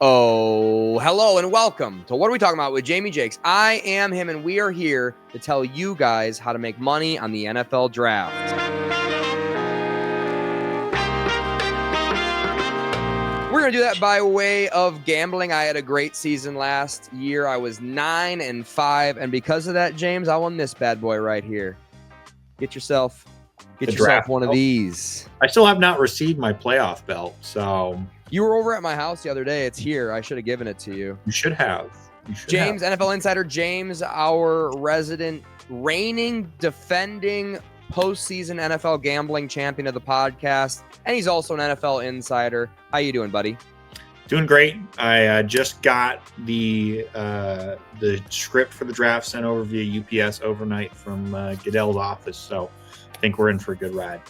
Oh, hello and welcome to What Are We Talking About with Jamie Jakes. I am him, and we are here to tell you guys how to make money on the NFL draft. We're going to do that by way of gambling. I had a great season last year. I was 9-5, and because of that, James, I won this bad boy right here. Get yourself one of these. I still have not received my playoff belt, so... You were over at my house the other day. It's here. I should have given it to you. You should have. James, NFL Insider James, our resident, reigning, defending, postseason NFL gambling champion of the podcast, and he's also an NFL Insider. How you doing, buddy? Doing great. I just got the script for the draft sent over via UPS overnight from Goodell's office, so I think we're in for a good ride.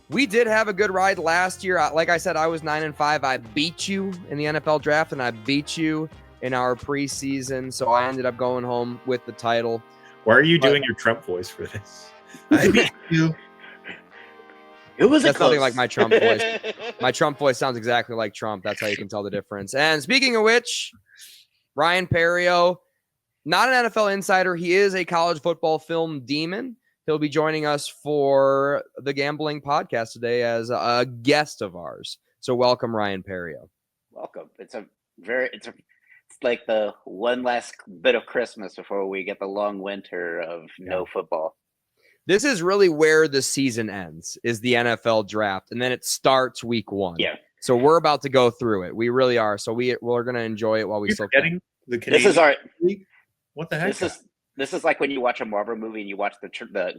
We did have a good ride last year. Like I said, I was 9-5. I beat you in the NFL draft, and I beat you in our preseason, so I ended up going home with the title. Why are you doing your Trump voice for this? I beat you. That's nothing like my Trump voice. My Trump voice sounds exactly like Trump. That's how you can tell the difference. And speaking of which, Ryan Perrio, not an NFL insider. He is a college football film demon. He'll be joining us for the gambling podcast today as a guest of ours. So welcome, Ryan Perrio. Welcome. It's like the one last bit of Christmas before we get the long winter of no football. This is really where the season ends, is the NFL draft, and then it starts week 1. Yeah. So we're about to go through it. We really are. So we're going to enjoy it while we still can. The Canadian this is our. What the heck? This is like when you watch a Marvel movie and you watch the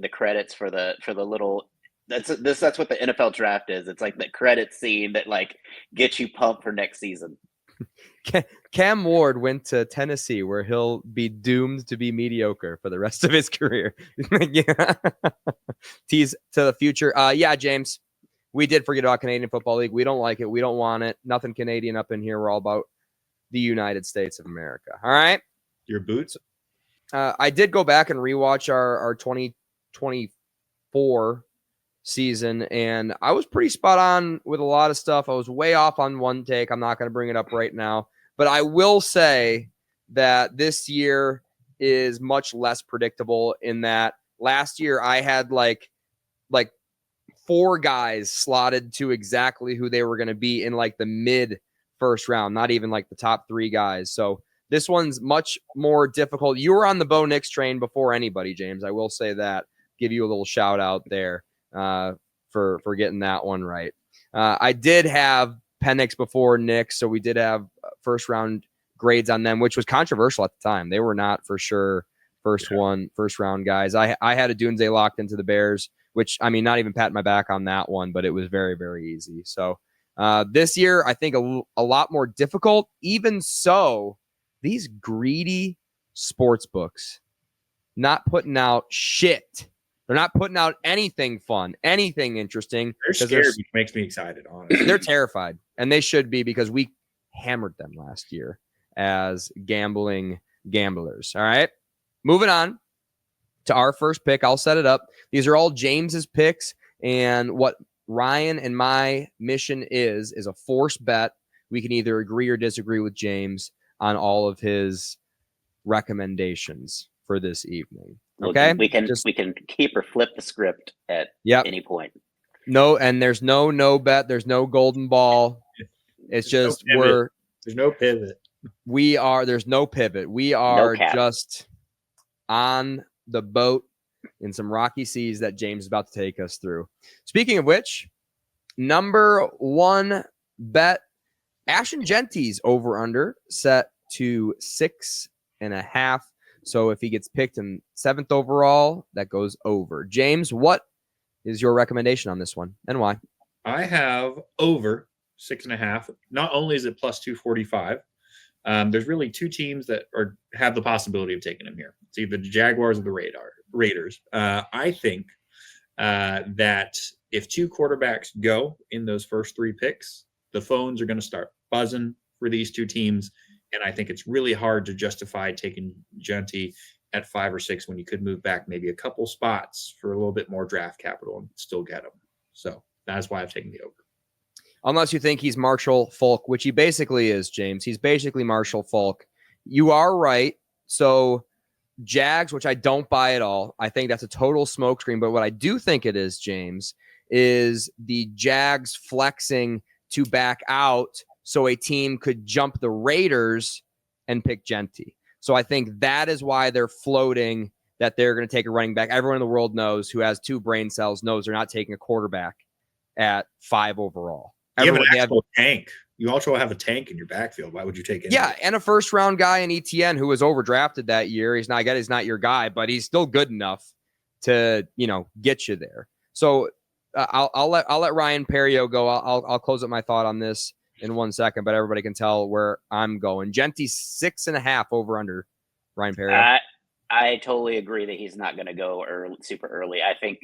credits for the little. That's what the NFL draft is. It's like the credit scene that like gets you pumped for next season. Cam Ward went to Tennessee, where he'll be doomed to be mediocre for the rest of his career. Yeah. Tease to the future. Yeah, James, we did forget about Canadian Football League. We don't like it. We don't want it. Nothing Canadian up in here. We're all about the United States of America. All right. Your boots. I did go back and rewatch our 2024 season, and I was pretty spot on with a lot of stuff. I was way off on one take. I'm not going to bring it up right now, but I will say that this year is much less predictable in that last year I had like 4 guys slotted to exactly who they were going to be in like the mid first round, not even like the top 3 guys. So this one's much more difficult. You were on the Bo Nix train before anybody, James. I will say that. Give you a little shout out there for getting that one right. I did have Penix before Nix, so we did have first round grades on them, which was controversial at the time. They were not for sure first round guys. I had a Dunze locked into the Bears, which, I mean, not even patting my back on that one, but it was very, very easy. So this year, I think a lot more difficult. Even so, these greedy sports books not putting out shit. They're not putting out anything fun, anything interesting. They're scared, which makes me excited, honestly. They're terrified, and they should be, because we hammered them last year as gambling gamblers. All right, moving on to our first pick. I'll set it up. These are all James's picks, and what Ryan and my mission is a forced bet. We can either agree or disagree with James on all of his recommendations for this evening. Okay, we can keep or flip the script at any point. No, and there's no bet. There's no golden ball. It's just there's no pivot. There's no pivot. We are just on the boat in some rocky seas that James is about to take us through. Speaking of which, number 1 bet, Ashton Jeanty's over under set to 6.5. So if he gets picked in 7th overall, that goes over. James, what is your recommendation on this one and why? I have over 6.5. Not only is it plus 245, there's really 2 teams that have the possibility of taking him here. It's either the Jaguars or the Raiders. I think that if 2 quarterbacks go in those first 3 picks, the phones are going to start buzzing for these 2 teams. And I think it's really hard to justify taking Jeanty at 5 or 6 when you could move back maybe a couple spots for a little bit more draft capital and still get him. So that's why I've taken the over. unless you think he's Marshall Falk, which he basically is, James. He's basically Marshall Falk. You are right. So Jags, which I don't buy at all. I think that's a total smokescreen. But what I do think it is, James, is the Jags flexing to back out so a team could jump the Raiders and pick Jeanty. So I think that is why they're floating that they're going to take a running back. Everyone in the world knows who has 2 brain cells knows they're not taking a quarterback at 5 overall. You have an actual tank. You also have a tank in your backfield. Why would you take it? Yeah, and a first-round guy in ETN who was overdrafted that year. He's not your guy, but he's still good enough to, get you there. So I'll let Ryan Perrio go. I'll close up my thought on this in 1 second, but everybody can tell where I'm going. Jeanty 6.5 over under. Ryan Perrio. I totally agree that he's not going to go super early. I think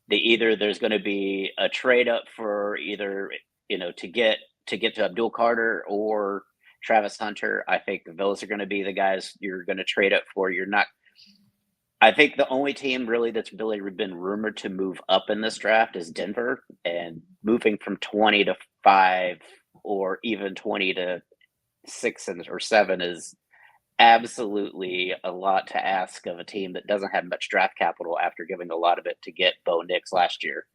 that there's going to be a trade up for either to get to Abdul Carter or Travis Hunter. I think those are going to be the guys you're going to trade up for. I think the only team really that's really been rumored to move up in this draft is Denver, and moving from 20 to 5 or even 20 to 6 or 7 is absolutely a lot to ask of a team that doesn't have much draft capital after giving a lot of it to get Bo Nix last year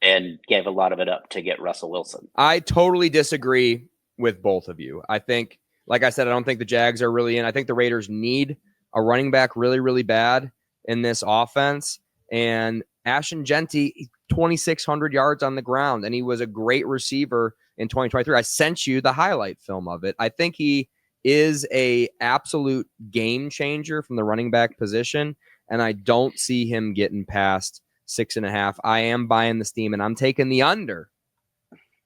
and gave a lot of it up to get Russell Wilson. I totally disagree with both of you. I think, like I said, I don't think the Jags are really in. I think the Raiders need a running back really, really bad in this offense. And Ashton Jeanty, 2,600 yards on the ground, and he was a great receiver in 2023. I sent you the highlight film of it. I think he is a absolute game changer from the running back position, and I don't see him getting past 6.5. I am buying the steam, and I'm taking the under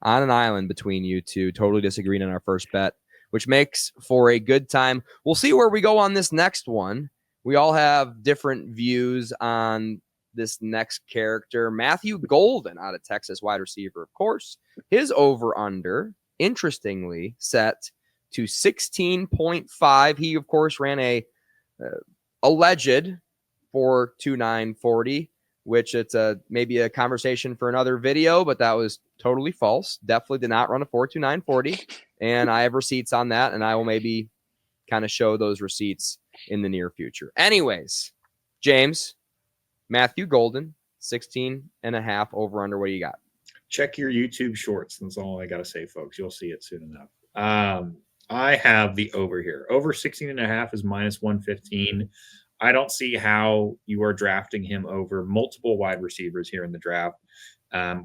on an island between you two. Totally disagreeing on our first bet, which makes for a good time. We'll see where we go on this next one. We all have different views on this next character. Matthew Golden out of Texas, wide receiver, of course. His over-under, interestingly, set to 16.5. He, of course, ran a alleged 4.2940, which it's maybe a conversation for another video, but that was totally false. Definitely did not run a 4.2940, and I have receipts on that, and I will maybe kind of show those receipts in the near future. Anyways, James, Matthew Golden, 16.5 over under. What do you got? Check your YouTube shorts. That's all I got to say, folks. You'll see it soon enough. I have the over here. Over 16.5 is minus 115. I don't see how you are drafting him over multiple wide receivers here in the draft.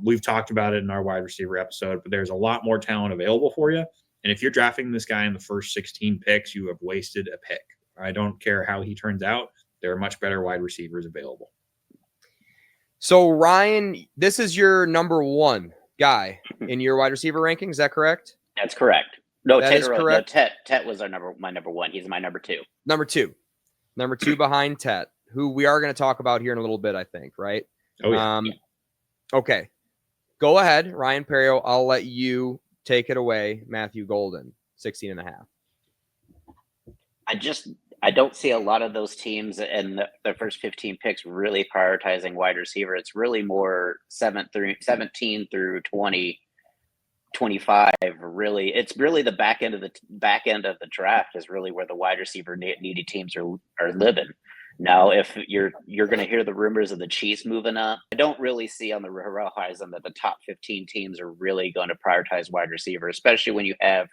We've talked about it in our wide receiver episode, but there's a lot more talent available for you. And if you're drafting this guy in the first 16 picks, you have wasted a pick. I don't care how he turns out. There are much better wide receivers available. So, Ryan, this is your number one guy in your wide receiver ranking. Is that correct? That's correct. No, that is correct. No, Tet was my number one. He's my number two. Number two behind Tet, who we are going to talk about here in a little bit, I think, right? Oh, yeah. Okay. Go ahead, Ryan Perrio. I'll let you take it away. Matthew Golden, 16.5. I don't see a lot of those teams in the first 15 picks really prioritizing wide receiver. It's really more 17 through 20, 25. Really, it's really the back end of the draft is really where the wide receiver needy teams are living. Now, if you're going to hear the rumors of the Chiefs moving up, I don't really see on the horizon that the top 15 teams are really going to prioritize wide receiver, especially when you have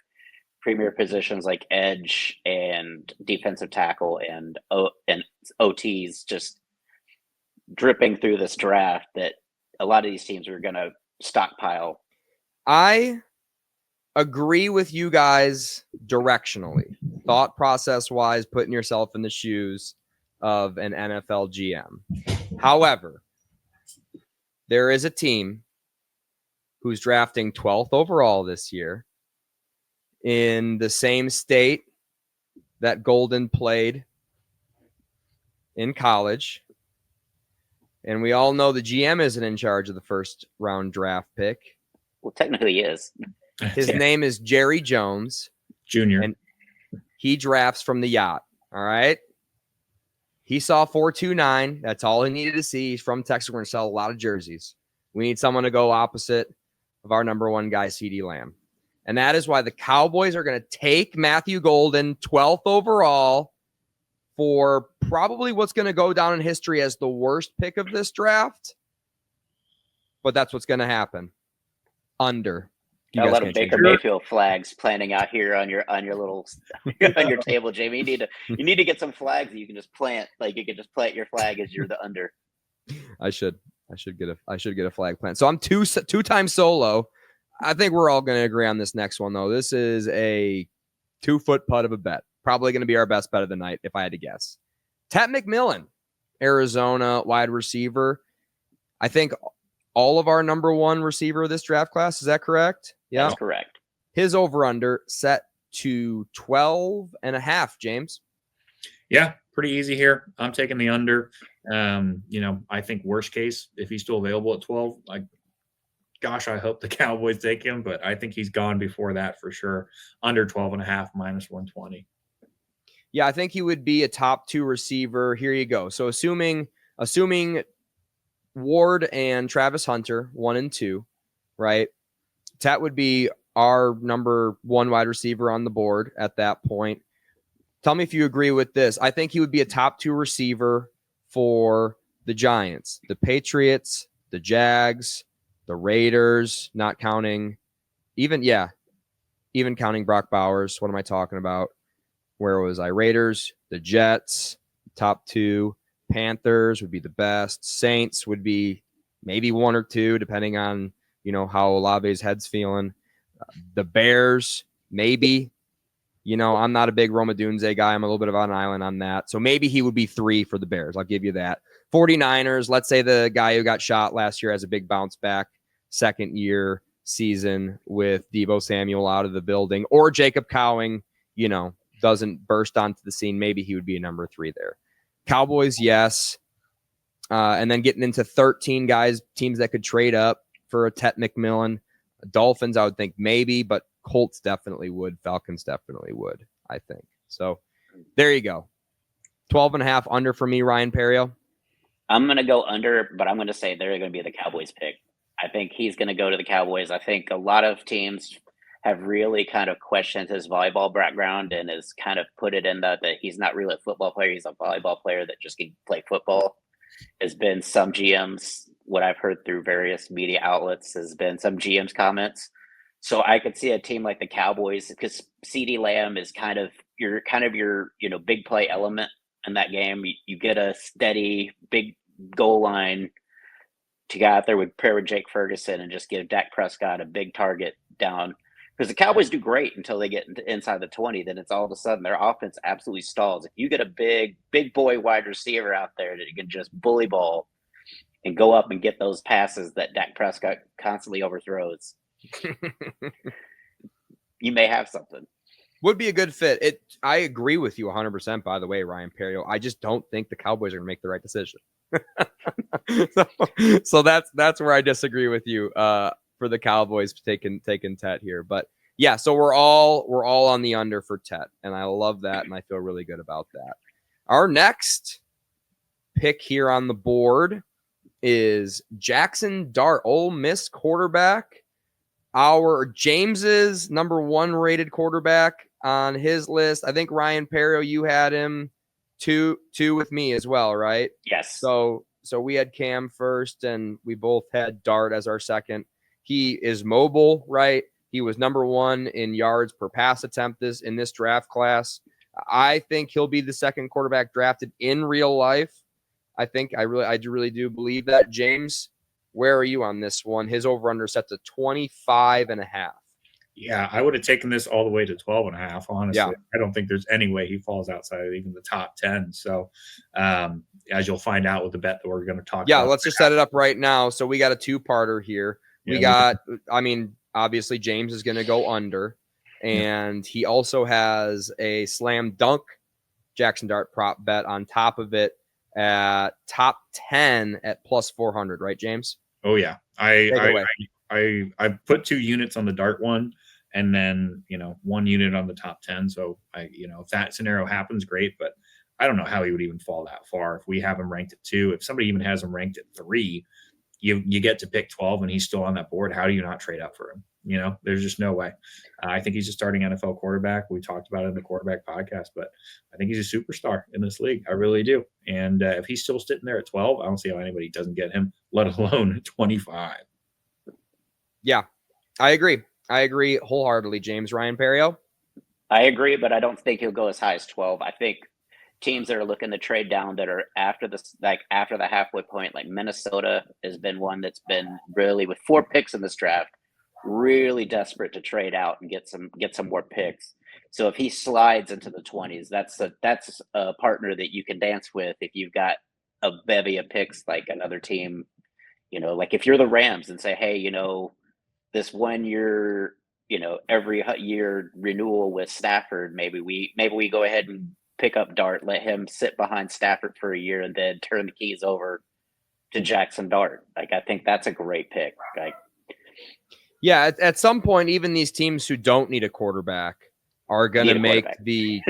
premier positions like edge and defensive tackle and OTs just dripping through this draft, that a lot of these teams are going to stockpile. I agree with you guys directionally, thought process wise, putting yourself in the shoes of an NFL GM. However, there is a team who's drafting 12th overall this year in the same state that Golden played in college. And we all know the GM isn't in charge of the first round draft pick. Well, technically he is. His name is Jerry Jones Jr. And he drafts from the yacht. All right. He saw 4.29. That's all he needed to see. He's from Texas. We're going to sell a lot of jerseys. We need someone to go opposite of our number one guy, CeeDee Lamb. And that is why the Cowboys are going to take Matthew Golden, 12th overall, for probably what's going to go down in history as the worst pick of this draft. But that's what's going to happen. Under. A lot of Baker Mayfield flags planning out here on your little on your table, Jamie. You need to get some flags that you can just plant. Like you can just plant your flag as you're the under. I should get a flag plant. So I'm two times solo. I think we're all going to agree on this next one though. This is a 2-foot putt of a bet. Probably going to be our best bet of the night if I had to guess. Tet McMillan, Arizona wide receiver. I think all of our number one receiver of this draft class. Is that correct? Yeah, that's correct. His over-under set to 12.5, James. Yeah, pretty easy here. I'm taking the under. I think worst case, if he's still available at 12, gosh, I hope the Cowboys take him, but I think he's gone before that for sure. Under 12.5, minus 120. Yeah, I think he would be a top 2 receiver. Here you go. So assuming Ward and Travis Hunter, 1 and 2, right? Tet would be our number 1 wide receiver on the board at that point. Tell me if you agree with this. I think he would be a top 2 receiver for the Giants, the Patriots, the Jags, the Raiders, not counting even counting Brock Bowers. What am I talking about? Where was I? Raiders, the Jets, top 2. Panthers would be the best. Saints would be maybe 1 or 2, depending on, how Olave's head's feeling. The Bears, maybe. I'm not a big Roma Dunze guy. I'm a little bit of an island on that. So maybe he would be 3 for the Bears. I'll give you that. 49ers, let's say the guy who got shot last year has a big bounce back second year season with Deebo Samuel out of the building, or Jacob Cowing, doesn't burst onto the scene. Maybe he would be a number 3 there. Cowboys, yes. And then getting into 13 teams that could trade up for a Tet McMillan. Dolphins, I would think maybe, but Colts definitely would. Falcons definitely would, I think. So there you go. 12.5 under for me, Ryan Perrio. I'm going to go under, but I'm going to say they're going to be the Cowboys pick. I think he's going to go to the Cowboys. I think a lot of teams have really kind of questioned his volleyball background and has kind of put it in that he's not really a football player. He's a volleyball player that just can play football. Has been some GMs, what I've heard through various media outlets, has been some GMs comments. So I could see a team like the Cowboys, because CeeDee Lamb is kind of your big play element in that game. You get a steady big goal line to get out there with pair with Jake Ferguson and just give Dak Prescott a big target down. Because the Cowboys do great until they get inside the 20. Then it's all of a sudden their offense absolutely stalls. If you get a big boy wide receiver out there that you can just bully ball and go up and get those passes that Dak Prescott constantly overthrows, you may have something. Would be a good fit. I agree with you 100%, by the way, Ryan Perrio. I just don't think the Cowboys are going to make the right decision. so that's where I disagree with you. For the Cowboys taking Tet here. But yeah, so we're all on the under for Tet, and I love that, and I feel really good about that. Our next pick here on the board is Jaxson Dart, Ole Miss quarterback. Our James's number 1 rated quarterback on his list. I think Ryan Perrio, you had him two with me as well, right? Yes. So we had Cam first, and we both had Dart as our second. He is mobile, right? He was number 1 in yards per pass attempt in this draft class. I think he'll be the second quarterback drafted in real life. I really do believe that. James, where are you on this one? His over-under set to 25.5. Yeah, I would have taken this all the way to 12.5, honestly. Yeah. I don't think there's any way he falls outside of even the top 10. So as you'll find out with the bet that we're going to talk about. Yeah, let's just set it up right now. So we got a 2-parter here. Obviously James is going to go under, and he also has a slam dunk Jaxson Dart prop bet on top of it at top 10 at plus 400, right, James? Oh yeah. I put 2 units on the Dart one, and then 1 unit on the top 10. So if that scenario happens, great, but I don't know how he would even fall that far if we have him ranked at 2. If somebody even has him ranked at 3, you get to pick 12 and he's still on that board. How do you not trade up for him? You know, there's just no way. I think he's a starting NFL quarterback. We talked about it in the quarterback podcast, but I think he's a superstar in this league. I really do. And if he's still sitting there at 12, I don't see how anybody doesn't get him, let alone 25. Yeah, I agree. I agree wholeheartedly, James. Ryan Perrio? I agree, but I don't think he'll go as high as 12. I think teams that are looking to trade down that are after the halfway point, like Minnesota has been one that's been really, with 4 picks in this draft, really desperate to trade out and get some more picks. So if he slides into the 20s, that's a partner that you can dance with if you've got a bevy of picks like another team. You know, like if you're the Rams and say, hey, you know, this 1 year, you know, every year renewal with Stafford, maybe we go ahead and pick up Dart, let him sit behind Stafford for a year, and then turn the keys over to Jaxson Dart. Like, I think that's a great pick. Like, yeah, at some point, even these teams who don't need a quarterback are going to make the.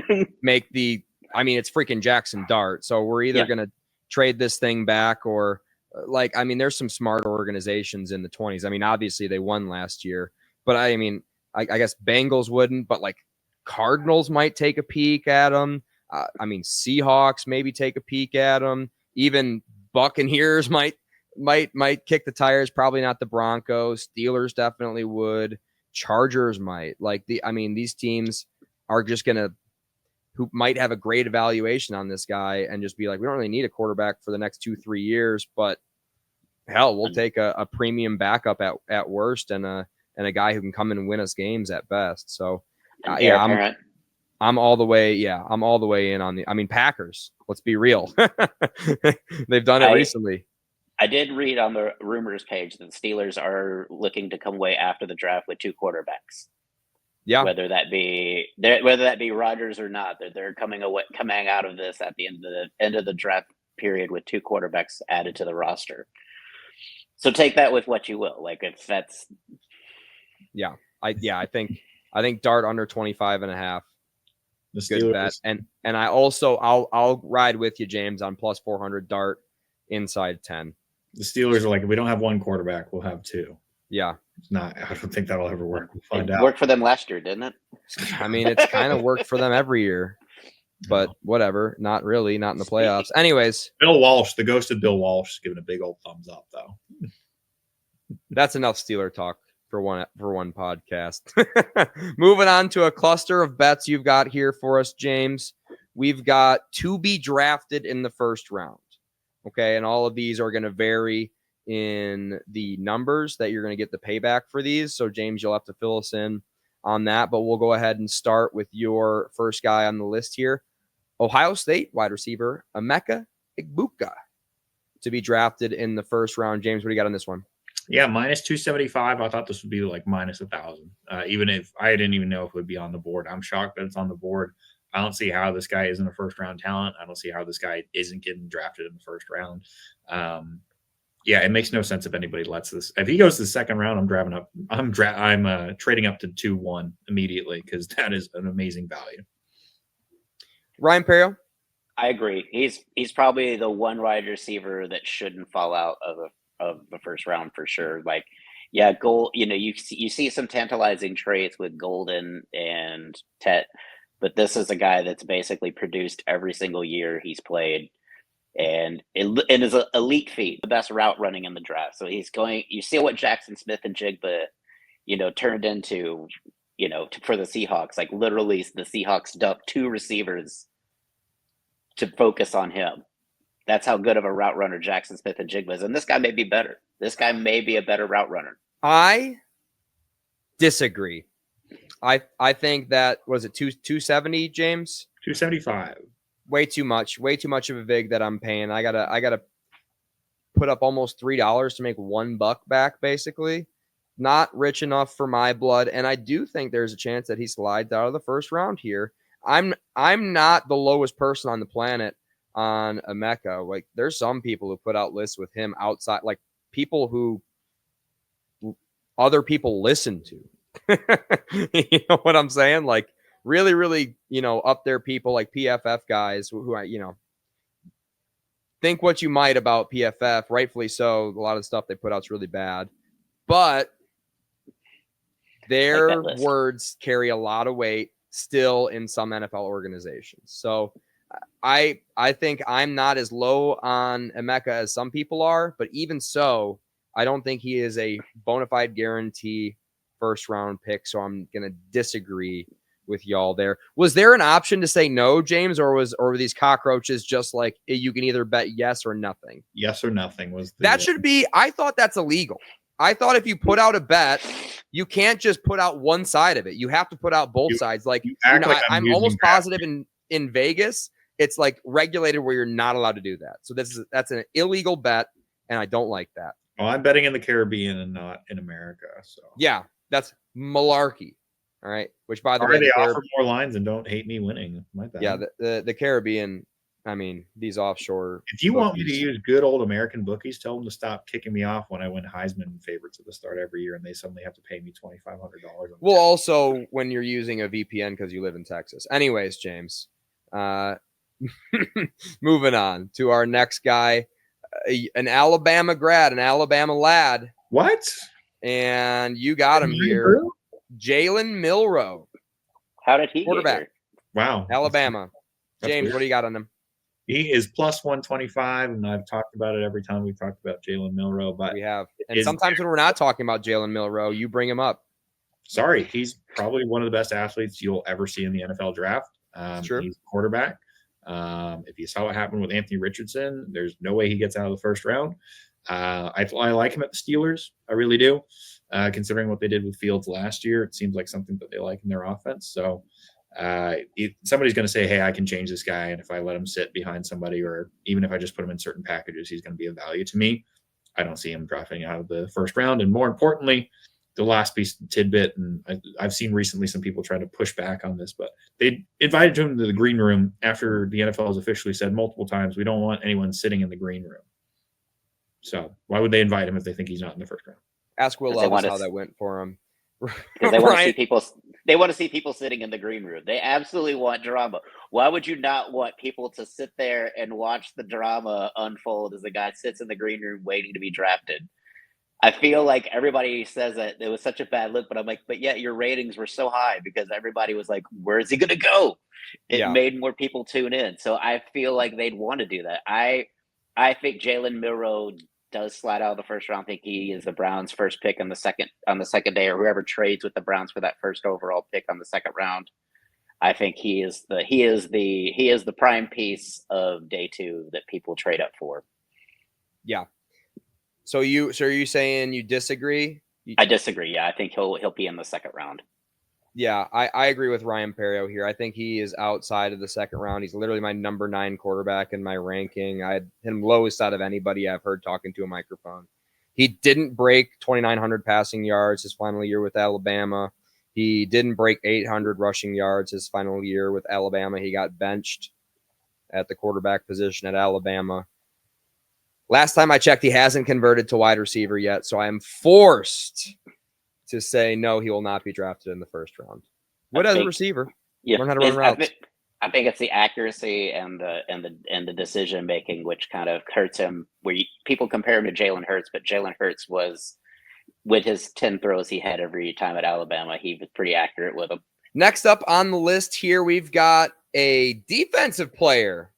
I mean, it's freaking Jaxson Dart. So we're either going to trade this thing back or, like, I mean, there's some smart organizations in the 20s. I mean, obviously they won last year, but I mean, I guess Bengals wouldn't, but like Cardinals might take a peek at them. I mean, Seahawks maybe take a peek at them. Even Buccaneers might kick the tires. Probably not the Broncos. Steelers definitely would. Chargers might. These teams are just gonna, who might have a great evaluation on this guy and just be like, we don't really need a quarterback for the next 2-3 years, but hell, we'll take a premium backup at worst and a guy who can come in and win us games at best. So I'm all the way. Yeah, I'm all the way in on the. I mean, Packers. Let's be real. They've done it recently. I did read on the rumors page that the Steelers are looking to come away after the draft with 2 quarterbacks. Yeah, whether that be Rodgers or not, they're coming out of this at the end of the draft period with 2 quarterbacks added to the roster. So take that with what you will. Like, if that's. Yeah, I think Dart under 25.5. The good bet. And I also I'll ride with you, James, on plus 400 Dart inside 10. The Steelers are like, if we don't have 1 quarterback, we'll have 2. Yeah. It's not. I don't think that'll ever work. We'll find out. Worked for them last year, didn't it? I mean, it's kind of worked for them every year, but whatever. Not really. Not in the playoffs. Anyways, Bill Walsh, the ghost of Bill Walsh, is giving a big old thumbs up, though. That's enough Steeler talk for one podcast. Moving on to a cluster of bets you've got here for us, James. We've got to be drafted in the first round. Okay, and all of these are going to vary in the numbers that you're going to get the payback for these. So, James, you'll have to fill us in on that, but we'll go ahead and start with your first guy on the list here. Ohio State wide receiver Emeka Egbuka to be drafted in the first round. James, what do you got on this one? Yeah, minus 275. I thought this would be like minus 1,000. Even if I didn't even know if it would be on the board. I'm shocked that it's on the board. I don't see how this guy isn't a first round talent. I don't see how this guy isn't getting drafted in the first round. Yeah, it makes no sense if anybody lets this. If he goes to the second round, I'm trading up to 2-1 immediately because that is an amazing value. Ryan Perrio? I agree. He's probably the one wide receiver that shouldn't fall out of the first round for sure. Like, yeah, Gold. You know, you see some tantalizing traits with Golden and Tet, but this is a guy that's basically produced every single year he's played, and is an elite feat, the best route running in the draft. So he's going. You see what Jackson Smith and Jigba, turned into, for the Seahawks. Like, literally, the Seahawks dumped 2 receivers to focus on him. That's how good of a route runner Jackson Smith and Jigba is. And this guy may be better. This guy may be a better route runner. I disagree. I think that, was it 270, James? 275. Way too much of a vig that I'm paying. I gotta put up almost $3 to make $1 back, basically. Not rich enough for my blood. And I do think there's a chance that he slides out of the first round here. I'm not the lowest person on the planet on Emeka. Like, there's some people who put out lists with him outside, like people who other people listen to. You know what I'm saying? Like, really, really, up there people like PFF guys who think what you might about PFF, rightfully so. A lot of the stuff they put out is really bad, but their words carry a lot of weight still in some NFL organizations. So I think I'm not as low on Emeka as some people are, but even so, I don't think he is a bona fide guarantee first round pick. So I'm going to disagree with y'all there. Was there an option to say no, James, or were these cockroaches just like you can either bet yes or nothing? Yes or nothing was that should be. I thought that's illegal. I thought if you put out a bet, you can't just put out one side of it. You have to put out both sides. Like, I'm almost positive in Vegas, it's like regulated where you're not allowed to do that. So that's an illegal bet, and I don't like that. Well, I'm betting in the Caribbean and not in America. So yeah, that's malarkey. All right. Which, by the way, they offer more lines and don't hate me winning. My bad. Yeah, the Caribbean. I mean, these offshore. If you want me to use good old American bookies, tell them to stop kicking me off when I win Heisman favorites at the start every year, and they suddenly have to pay me $2,500. Well, also when you're using a VPN because you live in Texas. Anyways, James, moving on to our next guy, an Alabama grad, an Alabama lad. What? And you got him here, Jalen Milroe. How did he quarterback? Get Wow, Alabama. James, weird. What do you got on him? He is plus 125, and I've talked about it every time we've talked about Jalen Milroe. But we have, and sometimes when we're not talking about Jalen Milroe, you bring him up. Sorry, he's probably one of the best athletes you'll ever see in the NFL draft. True. He's a quarterback. If you saw what happened with Anthony Richardson, there's no way he gets out of the first round. I like him at the Steelers. I really do. Considering what they did with Fields last year, it seems like something that they like in their offense. So somebody's going to say, hey, I can change this guy. And if I let him sit behind somebody, or even if I just put him in certain packages, he's going to be of value to me. I don't see him dropping out of the first round. And more importantly, the last piece of tidbit, and I've seen recently some people trying to push back on this, but they invited him to the green room after the NFL has officially said multiple times, we don't want anyone sitting in the green room. So why would they invite him if they think he's not in the first round? Ask Will Levis how that went for him. Because they want to see people. They want to see people sitting in the green room. They absolutely want drama. Why would you not want people to sit there and watch the drama unfold as the guy sits in the green room waiting to be drafted? I feel like everybody says that it was such a bad look, but I'm like, but yet your ratings were so high because everybody was like, where is he going to go? It made more people tune in. So I feel like they'd want to do that. I think Jalen Milroe does slide out of the first round. I think he is the Browns' first pick on the second day, or whoever trades with the Browns for that first overall pick on the second round. I think he is the prime piece of day two that people trade up for. Yeah. So are you saying you disagree? I disagree. Yeah, I think he'll be in the second round. Yeah, I agree with Ryan Perrio here. I think he is outside of the second round. He's literally my number 9 quarterback in my ranking. I had him lowest out of anybody I've heard talking to a microphone. He didn't break 2,900 passing yards his final year with Alabama. He didn't break 800 rushing yards his final year with Alabama. He got benched at the quarterback position at Alabama. Last time I checked, he hasn't converted to wide receiver yet, so I am forced to say no, he will not be drafted in the first round. What as a receiver? Yeah, learn how to run routes. I think it's the accuracy and the decision making which kind of hurts him. People compare him to Jalen Hurts, but Jalen Hurts was, with his 10 throws he had every time at Alabama, he was pretty accurate with them. Next up on the list here, we've got a defensive player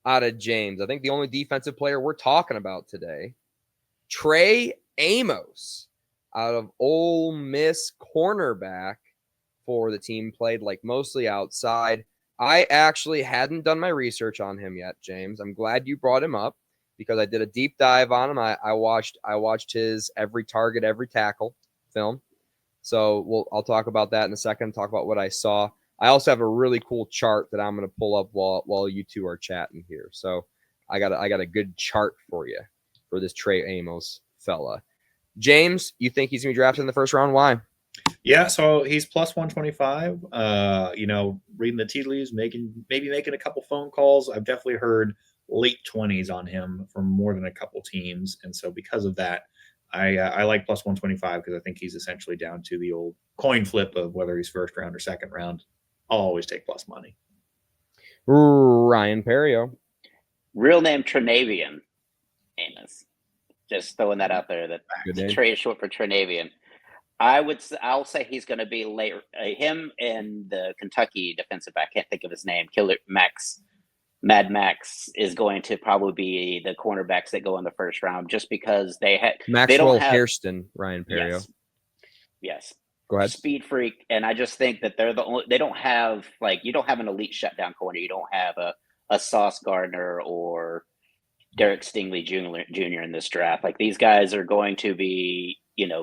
out of James. I think the only defensive player we're talking about today, Tre Amos, out of Ole Miss, cornerback for the team, played like mostly outside. I actually hadn't done my research on him yet, James. I'm glad you brought him up because I did a deep dive on him. I watched his every target, every tackle film. So I'll talk about that in a second, talk about what I saw. I also have a really cool chart that I'm going to pull up while you two are chatting here. So I got a good chart for you for this Tre Amos fella. James, you think he's going to be drafted in the first round? Why? Yeah, so he's plus 125. Reading the tea leaves, maybe making a couple phone calls. I've definitely heard late 20s on him from more than a couple teams. And so because of that, I like plus 125 because I think he's essentially down to the old coin flip of whether he's first round or second round. I'll always take plus money. Ryan Perrio. Real name Tre Amos. Just throwing that out there. That Good name. Tre is short for Trenavian. I'll say he's going to be late. Him and the Kentucky defensive back, can't think of his name. Mad Max is going to probably be the cornerbacks that go in the first round, just because they don't have Hairston, Ryan Perrio. Yes. Go ahead. Speed freak, and I just think that they're the only. They don't have you don't have an elite shutdown corner. You don't have a Sauce Gardner or Derek Stingley Jr. in this draft. Like, these guys are going to be,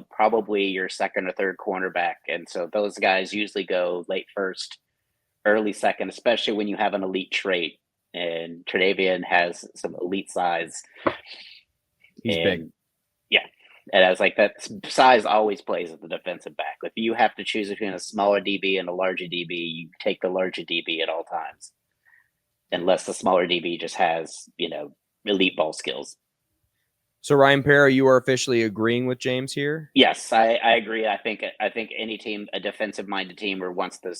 probably your second or third cornerback. And so those guys usually go late first, early second, especially when you have an elite trait. And Trenavian has some elite size. He's big. Yeah. And I was like, that size always plays at the defensive back. If you have to choose between a smaller DB and a larger DB, you take the larger DB at all times. Unless the smaller DB just has, elite ball skills. So Ryan Perro, you are officially agreeing with James here? Yes, I agree. I think any team, a defensive-minded team, or wants to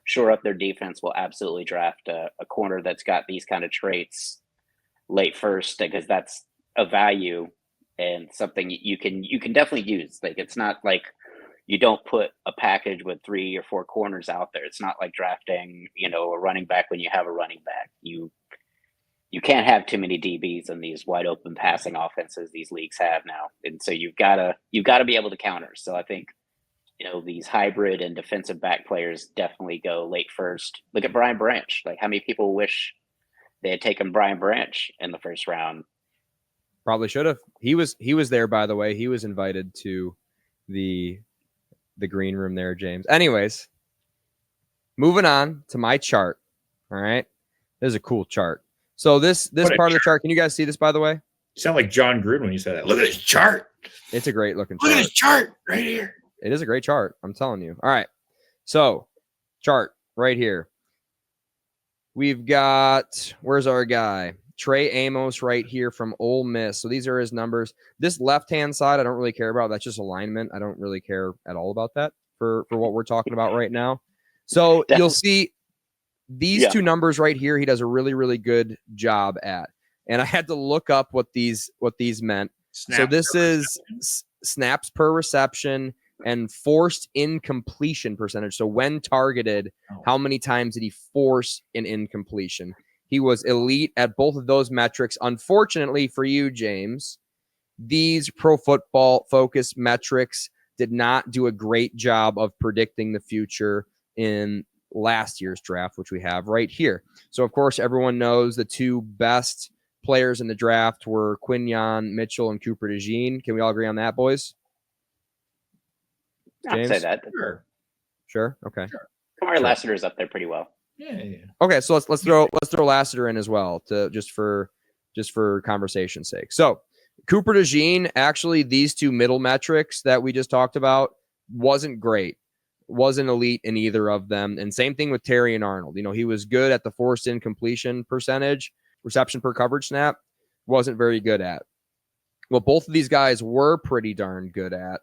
shore up their defense, will absolutely draft a corner that's got these kind of traits late first, because that's a value and something you can definitely use. Like, it's not like you don't put a package with 3 or 4 corners out there. It's not like drafting, a running back when you have a running back. You can't have too many DBs in these wide open passing offenses these leagues have now. And so you've got to be able to counter. So I think, these hybrid and defensive back players definitely go late first. Look at Brian Branch. Like, how many people wish they had taken Brian Branch in the first round? Probably should have. He was there, by the way. He was invited to the green room there, James. Anyways, moving on to my chart. All right. This is a cool chart. So this part of the chart, can you guys see this, by the way? You sound like John Gruden when you say that. Look at this chart. It's a great looking chart. Look at this chart right here. It is a great chart. I'm telling you. All right. So chart right here. We've got, where's our guy? Tre Amos right here from Ole Miss. So these are his numbers. This left-hand side, I don't really care about. That's just alignment. I don't really care at all about that for what we're talking about right now. So you'll see these two numbers right here, he does a really, really good job at. And I had to look up what these meant. So this is snaps per reception and forced incompletion percentage. So when targeted, how many times did he force an incompletion? He was elite at both of those metrics. Unfortunately for you, James, these Pro Football Focus metrics did not do a great job of predicting the future in last year's draft, which we have right here. So, of course, everyone knows the 2 best players in the draft were Quinyon Mitchell and Cooper DeJean. Can we all agree on that, boys? I'd say that. Sure. Okay. Sure. Kamari Lassiter's up there pretty well. Yeah. Okay, so let's throw Lassiter in as well, to just for conversation's sake. So Cooper DeJean, actually, these 2 middle metrics that we just talked about wasn't great. Wasn't elite in either of them. And same thing with Terry and Arnold. He was good at the forced incompletion percentage, reception per coverage snap, wasn't very good at. Well, both of these guys were pretty darn good at.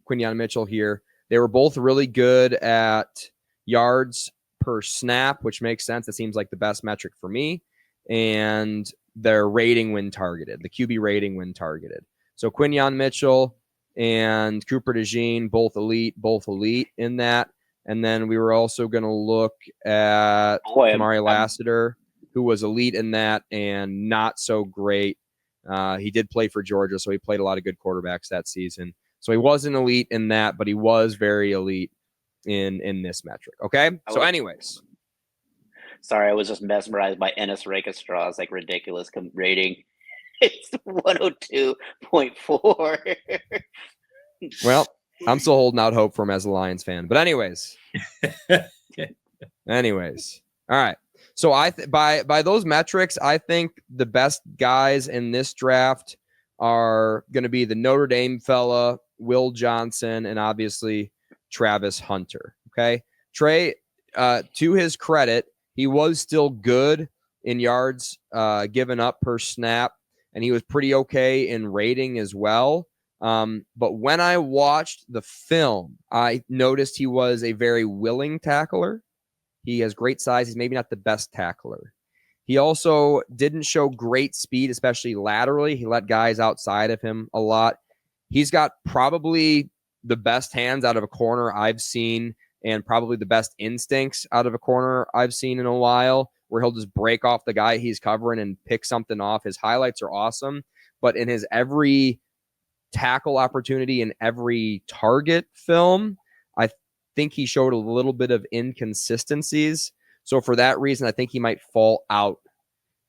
Quinyon Mitchell here. They were both really good at yards per snap, which makes sense. It seems like the best metric for me. And their rating when targeted, the QB rating when targeted. So Quinyon Mitchell and Cooper DeJean, both elite in that. And then we were also going to look at Kamari Lassiter, who was elite in that and not so great. He did play for Georgia, so he played a lot of good quarterbacks that season. So he wasn't elite in that, but he was very elite in this metric. Okay? So anyways. Sorry, I was just mesmerized by Ennis Rakestraw's ridiculous rating. It's 102.4. Well, I'm still holding out hope for him as a Lions fan. But anyways. All right. So by those metrics, I think the best guys in this draft are going to be the Notre Dame fella, Will Johnson, and obviously Travis Hunter. Okay. Tre, to his credit, he was still good in yards given up per snap, and he was pretty okay in rating as well. But when I watched the film, I noticed he was a very willing tackler. He has great size. He's maybe not the best tackler. He also didn't show great speed, especially laterally. He let guys outside of him a lot. He's got probably the best hands out of a corner I've seen, and probably the best instincts out of a corner I've seen in a while, where he'll just break off the guy he's covering and pick something off. His highlights are awesome, but in his every tackle opportunity and every target film, I think he showed a little bit of inconsistencies. So for that reason, I think he might fall out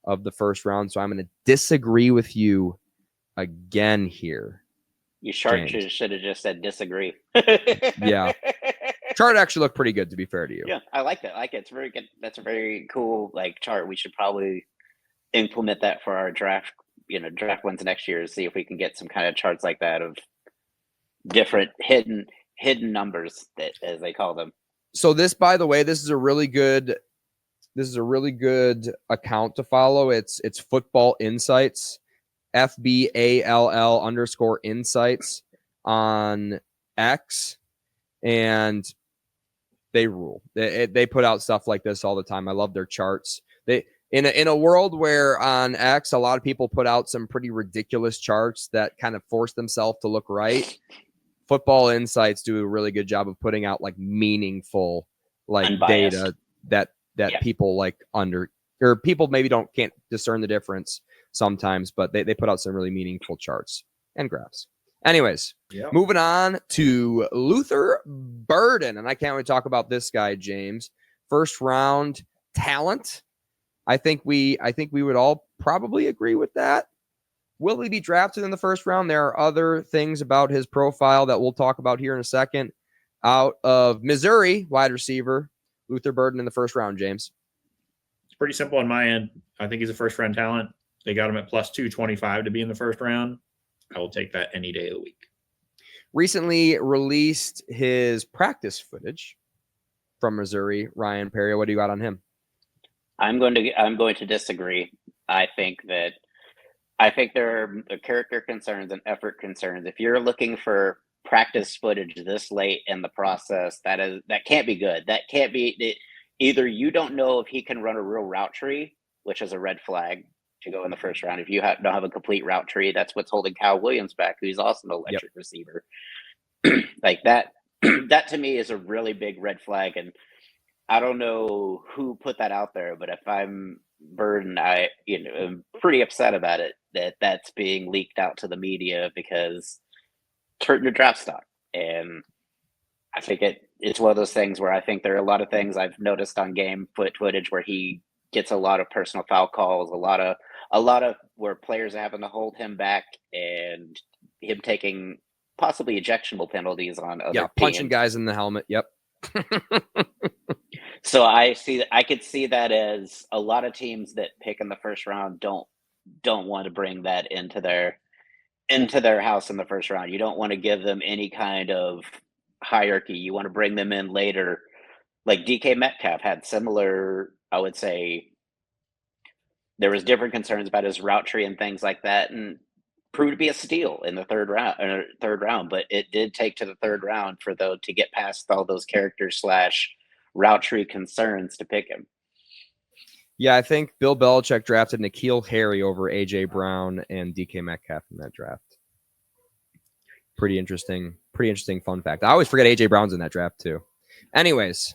of the first round. So I'm going to disagree with you again here. You should have just said disagree. Yeah. Chart actually looked pretty good, to be fair to you. Yeah, I like that. I like it. It's very good. That's a very cool chart. We should probably implement that for our draft ones next year to see if we can get some kind of charts like that of different hidden numbers, that, as they call them. So this, by the way, this is a really good account to follow. It's Football Insights, FBALL_insights on X, and they rule. They put out stuff like this all the time. I love their charts. They in a world where on X a lot of people put out some pretty ridiculous charts that kind of force themselves to look right. Football Insights do a really good job of putting out meaningful Unbiased data that people or people maybe can't discern the difference sometimes, but they put out some really meaningful charts and graphs. Anyways, moving on to Luther Burden, and I can't wait to talk about this guy, James. First round talent. I think we would all probably agree with that. Will he be drafted in the first round? There are other things about his profile that we'll talk about here in a second. Out of Missouri, wide receiver, Luther Burden in the first round, James. It's pretty simple on my end. I think he's a first round talent. They got him at plus 225 to be in the first round. I will take that any day of the week. Recently released his practice footage from Missouri. Ryan Perrio, what do you got on him? I'm going to disagree. I think there are character concerns and effort concerns. If you're looking for practice footage this late in the process, that can't be good. That can't be either. You don't know if he can run a real route tree, which is a red flag to go in the first round. If you don't have a complete route tree, that's what's holding Kyle Williams back, who's also an electric receiver. Like that to me is a really big red flag. And I don't know who put that out there, but if I'm Burden, I'm pretty upset about it, that's being leaked out to the media, because it's hurting your draft stock. And I think it's one of those things where I think there are a lot of things I've noticed on game footage where he gets a lot of personal foul calls, a lot of where players are having to hold him back, and him taking possibly ejectionable penalties on other punching teams. Guys in the helmet. Yep. So I could see that as a lot of teams that pick in the first round don't want to bring that into their house in the first round. You don't want to give them any kind of hierarchy. You want to bring them in later. Like DK Metcalf had similar, I would say, there was different concerns about his route tree and things like that, and proved to be a steal in the third round. But it did take to the third round to get past all those characters / route tree concerns to pick him. Yeah, I think Bill Belichick drafted N'Keal Harry over A.J. Brown and DK Metcalf in that draft. Pretty interesting fun fact. I always forget A.J. Brown's in that draft too. Anyways,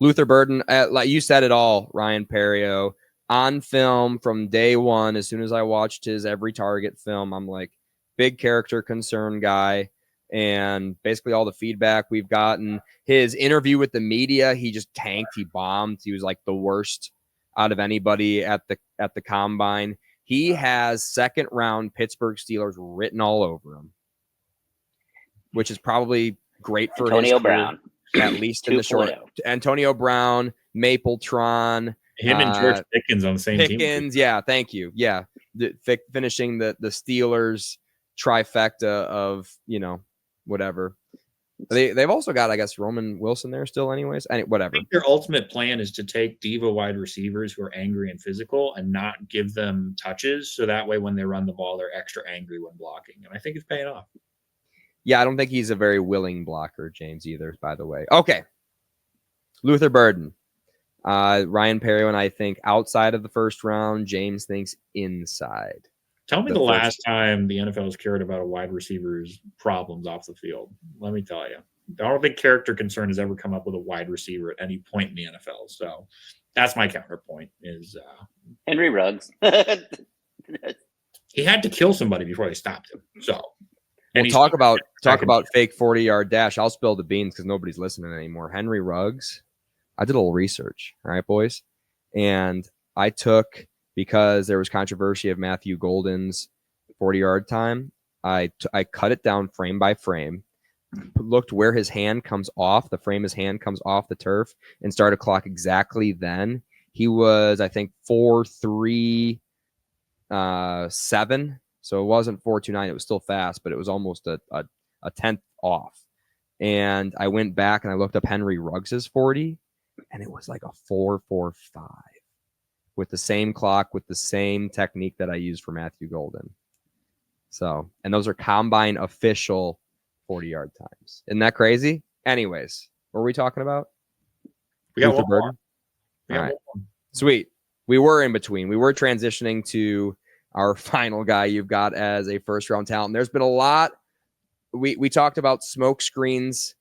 Luther Burden, like you said it all, Ryan Perrio, on film from day one. As soon as I watched his every target film, I'm like, big character concern guy. And basically all the feedback we've gotten, his interview with the media, he just tanked. He bombed. He was like the worst out of anybody at the combine. He has second round Pittsburgh Steelers written all over him, which is probably great for Antonio Brown, at least in the short. Antonio Brown, Mapletron, him and George Pickens on the same team. Pickens, yeah, thank you. Yeah, finishing the Steelers trifecta of whatever. They've also got, I guess, Roman Wilson there still anyways. Whatever. I think their ultimate plan is to take diva wide receivers who are angry and physical and not give them touches, so that way when they run the ball, they're extra angry when blocking. And I think it's paying off. Yeah, I don't think he's a very willing blocker, James, either, by the way. Okay. Luther Burden. Ryan Perrio and I think outside of the first round. James thinks inside. Tell me The the first- last time the NFL has cared about a wide receiver's problems off the field. Let me tell you. I don't think character concern has ever come up with a wide receiver at any point in the NFL. So that's my counterpoint is Henry Ruggs. he had to kill somebody before they stopped him. So We'll he's talk about back in- fake 40-yard dash. I'll spill the beans because nobody's listening anymore. Henry Ruggs. I did a little research. All right, boys. And I took, because there was controversy of Matthew Golden's 40-yard time, I cut it down frame by frame, looked where his hand comes off, the frame his hand comes off the turf, and started a clock exactly then. He was, I think, 4.37. So it wasn't 4.29. It was still fast, but it was almost a tenth off. And I went back and I looked up Henry Ruggs's 40, and it was like a 4.45 with the same clock, with the same technique that I used for Matthew Golden. So, and those are combine official 40-yard times. Isn't that crazy? Anyways, what were we talking about? We got Luther one more. Burden? We got All right. one more. Sweet. We were in between. We were transitioning to our final guy you've got as a first-round talent. There's been a lot. We talked about smoke screens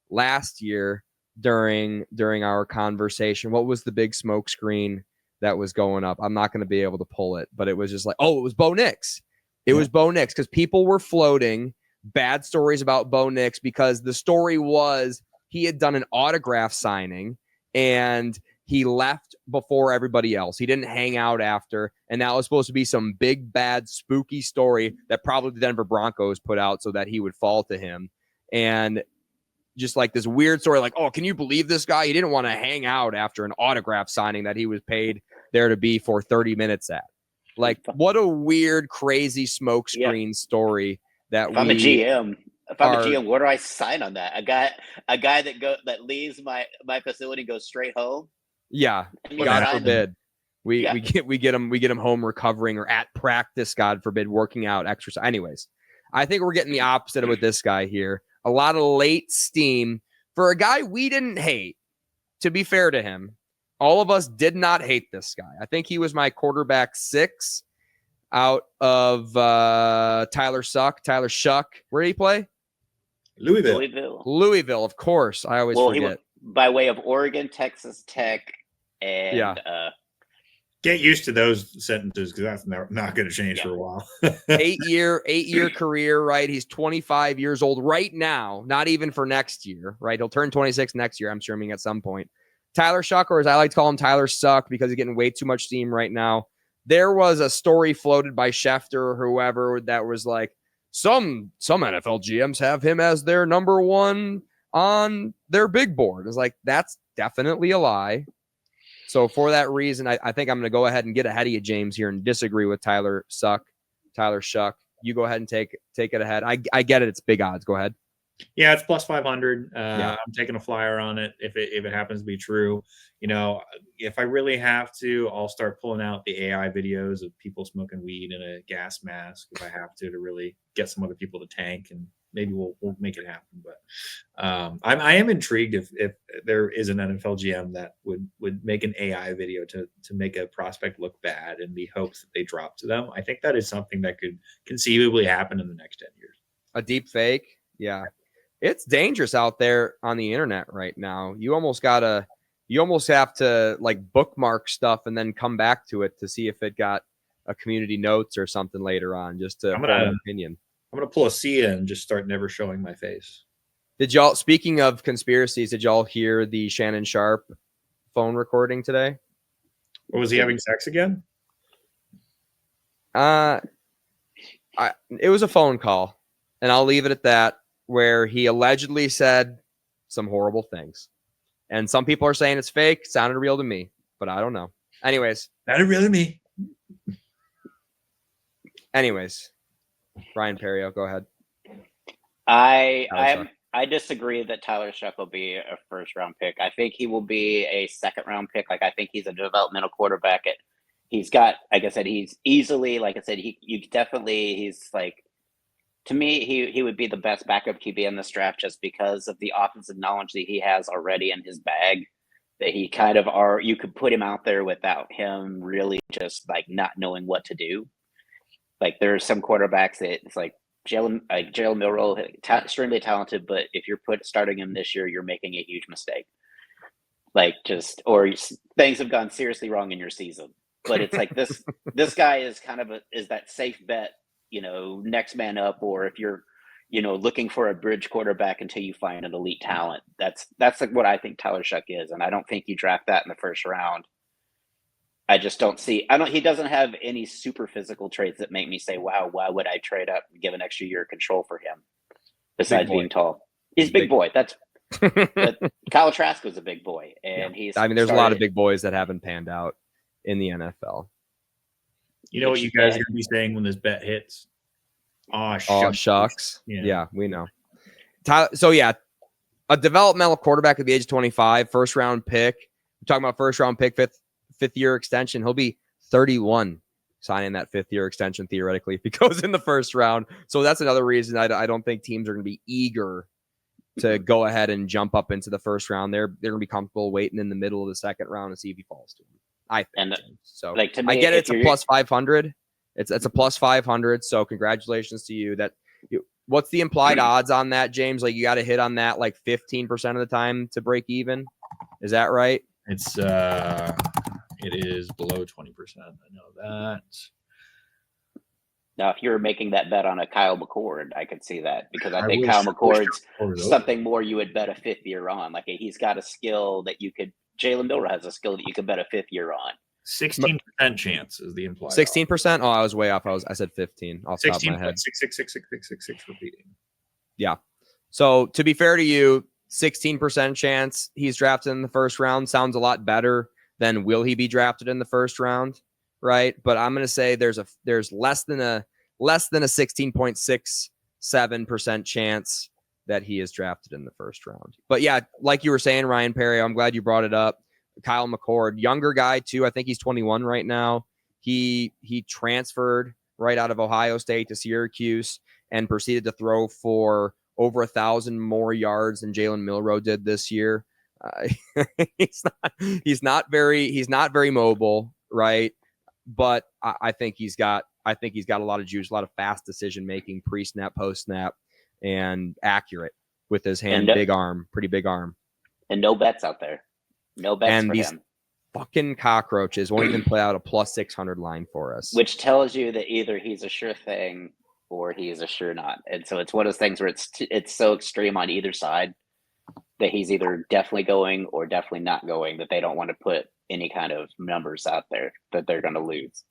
last year during our conversation. What was the big smoke screen that was going up? I'm not going to be able to pull it, but it was just like, oh, it was Bo Nix. It was Bo Nix, because people were floating bad stories about Bo Nix because the story was he had done an autograph signing and he left before everybody else. He didn't hang out after, and that was supposed to be some big, bad, spooky story that probably the Denver Broncos put out so that he would fall to him. And just like this weird story, like, oh, can you believe this guy? He didn't want to hang out after an autograph signing that he was paid there to be for 30 minutes at. Like, what a weird, crazy smokescreen story that If I'm a GM, where do I sign on that? A guy that leaves my facility, goes straight home. Yeah, And you God sign forbid. Yeah. We get him home recovering or at practice, God forbid, working out, exercise. Anyways, I think we're getting the opposite with this guy here. A lot of late steam for a guy we didn't hate. To be fair to him, all of us did not hate this guy. I think he was my quarterback 6 out of Tyler Shough. Where did he play? Louisville, of course. I always forget. He went by way of Oregon, Texas Tech, and get used to those sentences because that's not going to change for a while. 8-year career, right? He's 25 years old right now, not even for next year, right? He'll turn 26 next year, I'm assuming, at some point. Tyler Shough, or as I like to call him, Tyler Suck, because he's getting way too much steam right now. There was a story floated by Schefter or whoever that was like, some NFL GMs have him as their number one on their big board. It's like, that's definitely a lie. So for that reason, I think I'm going to go ahead and get ahead of you, James, here and disagree with Tyler Shough. You go ahead and take it ahead. I get it. It's big odds. Go ahead. Yeah, it's plus 500. I'm taking a flyer on it if it happens to be true. You know, if I really have to, I'll start pulling out the AI videos of people smoking weed in a gas mask if I have to really get some other people to tank, and maybe we'll make it happen. But I am intrigued if there is an NFL GM that would make an AI video to make a prospect look bad in the hopes that they drop to them. I think that is something that could conceivably happen in the next 10 years. A deep fake. Yeah. It's dangerous out there on the internet right now. You almost have to like bookmark stuff and then come back to it to see if it got a community notes or something later on, just to form an opinion. I'm going to pull a Sia and just start never showing my face. Speaking of conspiracies, did y'all hear the Shannon Sharp phone recording today? Or was he having sex again? It was a phone call, and I'll leave it at that, where he allegedly said some horrible things. And some people are saying it's fake. Sounded real to me, but I don't know. Anyways. Sounded real to me. Anyways. Ryan Perrio, go ahead. I disagree that Tyler Shough will be a first-round pick. I think he will be a second-round pick. Like, I think he's a developmental quarterback. He's got, like I said, he's easily, like I said, he's like, to me, he would be the best backup QB in this draft just because of the offensive knowledge that he has already in his bag. that he you could put him out there without him really just like not knowing what to do. Like there are some quarterbacks that it's like Jalen Milroe, extremely talented, but if you're starting him this year, you're making a huge mistake. Like or things have gone seriously wrong in your season. But it's like this guy is kind of is that safe bet, next man up, or if you're, looking for a bridge quarterback until you find an elite talent. That's like what I think Tyler Shough is, and I don't think you draft that in the first round. I just don't see. He doesn't have any super physical traits that make me say, "Wow, why would I trade up and give an extra year of control for him?" Besides being tall, he's a big boy. But Kyle Trask was a big boy, and there's a lot of big boys that haven't panned out in the NFL. You know what you guys are gonna be saying when this bet hits? Oh, shucks. Yeah, we know. So yeah, a developmental quarterback at the age of 25, first round pick. We're talking about first round pick, fifth year extension. He'll be 31 signing that 5th year extension theoretically if he goes in the first round. So that's another reason I don't think teams are going to be eager to go ahead and jump up into the first round. They're going to be comfortable waiting in the middle of the second round to see if he falls to him. I think. So like to me, I get it's a plus 500. It's a plus 500. So congratulations to you. What's the implied odds on that, James? Like you got to hit on that like 15% of the time to break even. Is that right? It is below 20%. I know that. Now, if you were making that bet on a Kyle McCord, I could see that because I think Kyle McCord's something more you would bet a 5th year on. Like he's got a skill that you could. Jalen Milroe has a skill that you could bet a 5th year on. 16% chance is the implied. 16%. Oh, I was way off. I said 15. Off the top of my head. 6 repeating. Yeah. So to be fair to you, 16% chance he's drafted in the first round sounds a lot better than will he be drafted in the first round, right? But I'm going to say there's less than a 16.67% chance that he is drafted in the first round. But yeah, like you were saying, Ryan Perrio, I'm glad you brought it up. Kyle McCord, younger guy too. I think he's 21 right now. He transferred right out of Ohio State to Syracuse and proceeded to throw for over 1,000 more yards than Jalen Milroe did this year. He's not very mobile, right? But I think he's got a lot of juice, a lot of fast decision making, pre-snap, post-snap, and accurate with his hand, pretty big arm. And no bets out there. No bets and for these him. Fucking cockroaches won't even play out a plus 600 line for us. Which tells you that either he's a sure thing or he is a sure not. And so it's one of those things where it's so extreme on either side that he's either definitely going or definitely not going, that they don't want to put any kind of numbers out there that they're going to lose.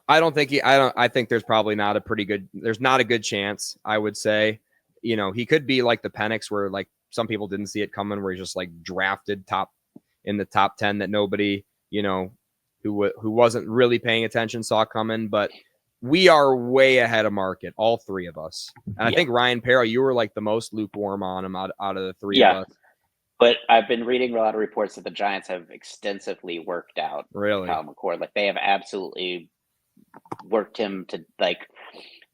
I think there's probably not a good chance, I would say. He could be like the Penix where like some people didn't see it coming, where he's just like drafted in the top 10 that nobody, who wasn't really paying attention saw coming. But we are way ahead of market, all three of us. And I think Ryan Perrio, you were like the most lukewarm on him out of the three of us. But I've been reading a lot of reports that the Giants have extensively worked out Kyle McCord. Like they have absolutely worked him to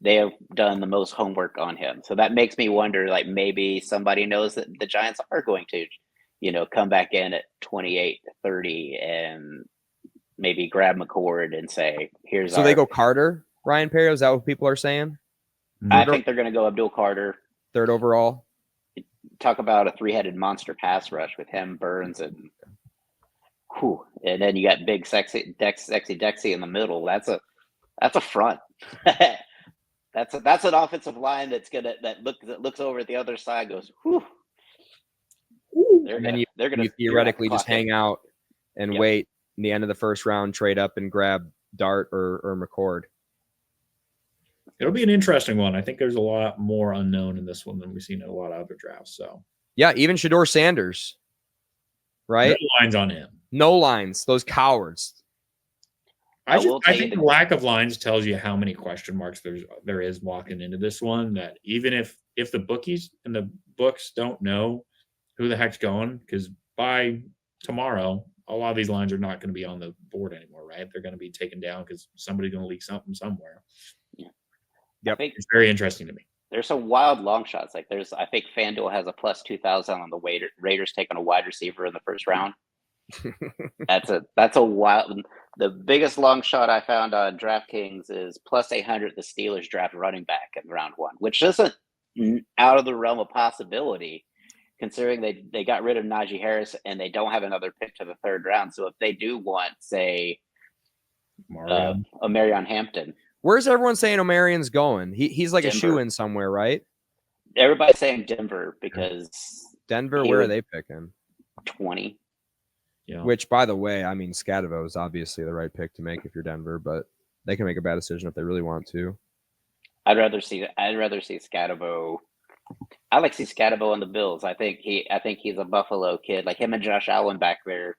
they have done the most homework on him. So that makes me wonder, like maybe somebody knows that the Giants are going to, come back in at 28-30 and maybe grab McCord and say, here's they go Carter, Ryan Perrio. Is that what people are saying? I think they're going to go Abdul Carter. 3rd overall. Talk about a 3-headed monster pass rush with him, Burns, and then you got big sexy Dexy in the middle. That's a front. That's an offensive line that looks over at the other side, goes, whew. They're gonna theoretically just hang out and wait in the end of the first round, trade up and grab Dart or McCord. It'll be an interesting one. I think there's a lot more unknown in this one than we've seen in a lot of other drafts. So yeah, even Shedeur Sanders, right? No lines on him. No lines. Those cowards. I think the lack of lines tells you how many question marks there is walking into this one. That even if the bookies and the books don't know who the heck's going, because by tomorrow, a lot of these lines are not going to be on the board anymore, right? They're going to be taken down because somebody's going to leak something somewhere. Yeah. Yep. It's very interesting to me. There's some wild long shots. I think FanDuel has a plus 2,000 on the Raiders taking a wide receiver in the first round. That's a wild. The biggest long shot I found on DraftKings is plus 800. The Steelers draft running back in round 1, which isn't out of the realm of possibility, considering they got rid of Najee Harris and they don't have another pick to the 3rd round. So if they do want, say, Marion Hampton, where's everyone saying Omarion's going? He's like Denver. a shoe-in somewhere, right? Everybody's saying Denver because Denver. Where are they picking? 20. Yeah. Which, by the way, I mean, Scadavo is obviously the right pick to make if you're Denver, but they can make a bad decision if they really want to. I'd rather see Scadavo. I like to see Scadavo on the Bills. I think he's a Buffalo kid, like him and Josh Allen back there.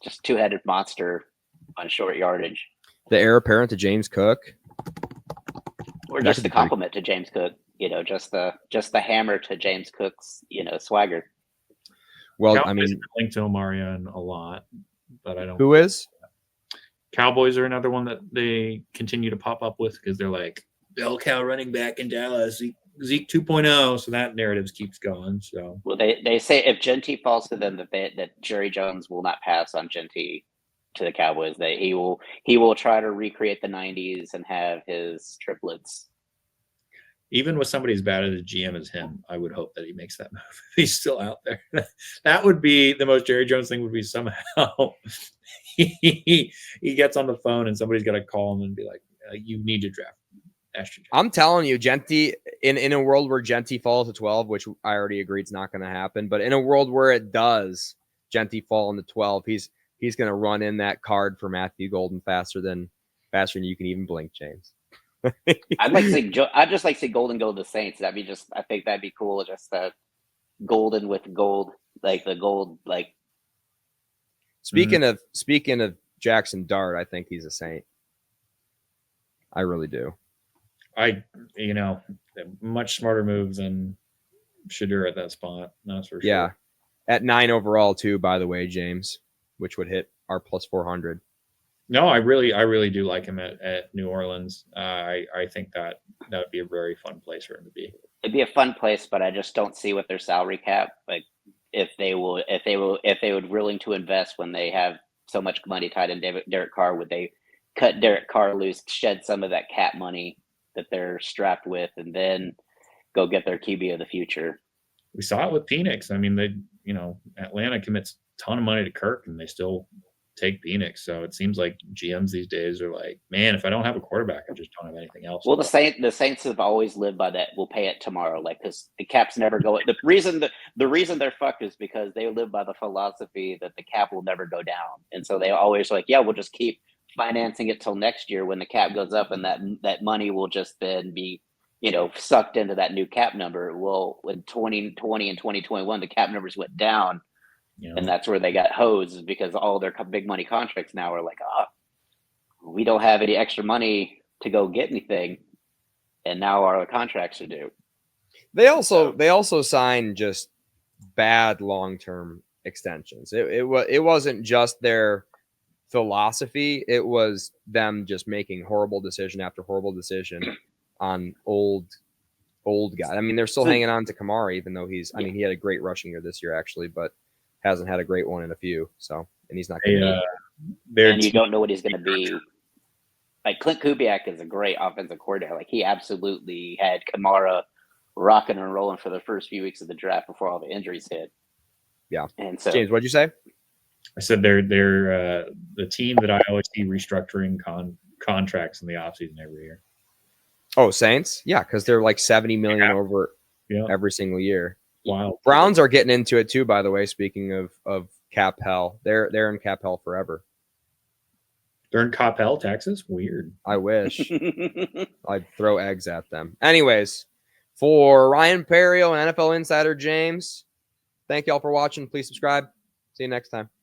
Just 2-headed monster on short yardage. The heir apparent to James Cook, or just the compliment to James Cook. Just the hammer to James Cook's swagger. Well, Cowboys I mean, linked to Omarion a lot, but I don't. Who is? Cowboys are another one that they continue to pop up with because they're like bell cow running back in Dallas, Zeke 2.0. So that narrative keeps going. So well, they say if Jeanty falls to them, that Jerry Jones will not pass on Jeanty to the Cowboys. That he will try to recreate the '90s and have his triplets. Even with somebody as bad as a GM as him, I would hope that he makes that move. If he's still out there. That would be the most Jerry Jones thing. Would be somehow he gets on the phone and somebody's got to call him and be like, "You need to draft Ashton." I'm telling you, Jeanty, in a world where Jeanty falls to 12, which I already agree it's not going to happen, but in a world where it does, Jeanty fall into 12, he's going to run in that card for Matthew Golden faster than you can even blink, James. I'd just like to see Golden go to the Saints. I think that'd be cool. Just Golden with gold, like the gold, like. Speaking of Jaxson Dart, I think he's a Saint. I really do. Much smarter move than Shough at that spot. That's for sure. Yeah, at 9 overall too. By the way, James, which would hit our plus 400. No, I really do like him at New Orleans. I think that would be a very fun place for him to be. It'd be a fun place, but I just don't see with their salary cap, like if they would willing to invest when they have so much money tied in Derek Carr. Would they cut Derek Carr loose, shed some of that cap money that they're strapped with, and then go get their QB of the future? We saw it with Phoenix. I mean, Atlanta commits a ton of money to Kirk, and they still take Phoenix. So it seems like GMs these days are like, man, if I don't have a quarterback, I just don't have anything else. Well, the Saints have always lived by that. We'll pay it tomorrow, like, because the cap's never go. The reason they're fucked is because they live by the philosophy that the cap will never go down, and so they always like, yeah, we'll just keep financing it till next year when the cap goes up, and that money will just then be sucked into that new cap number. Well, in 2020 and 2021, the cap numbers went down. And that's where they got hosed, because all their big money contracts now are like, we don't have any extra money to go get anything, and now our contracts are due. They also signed just bad long-term extensions. It wasn't just their philosophy; it was them just making horrible decision after horrible decision on old guy. I mean, they're still hanging on to Kamara, even though he had a great rushing year this year actually, but hasn't had a great one in a few. So, and he's not going to and you don't know what he's going to be. Like, Clint Kubiak is a great offensive coordinator. Like, he absolutely had Kamara rocking and rolling for the first few weeks of the draft before all the injuries hit. Yeah. And so, James, what'd you say? I said they're the team that I always see restructuring contracts in the offseason every year. Oh, Saints? Yeah, because they're like 70 million over every single year. Wow. Browns are getting into it too, by the way. Speaking of cap hell, they're in cap hell forever. They're in Coppell, Texas? Weird. I wish. I'd throw eggs at them. Anyways, for Ryan Perrio and NFL Insider James, thank y'all for watching. Please subscribe. See you next time.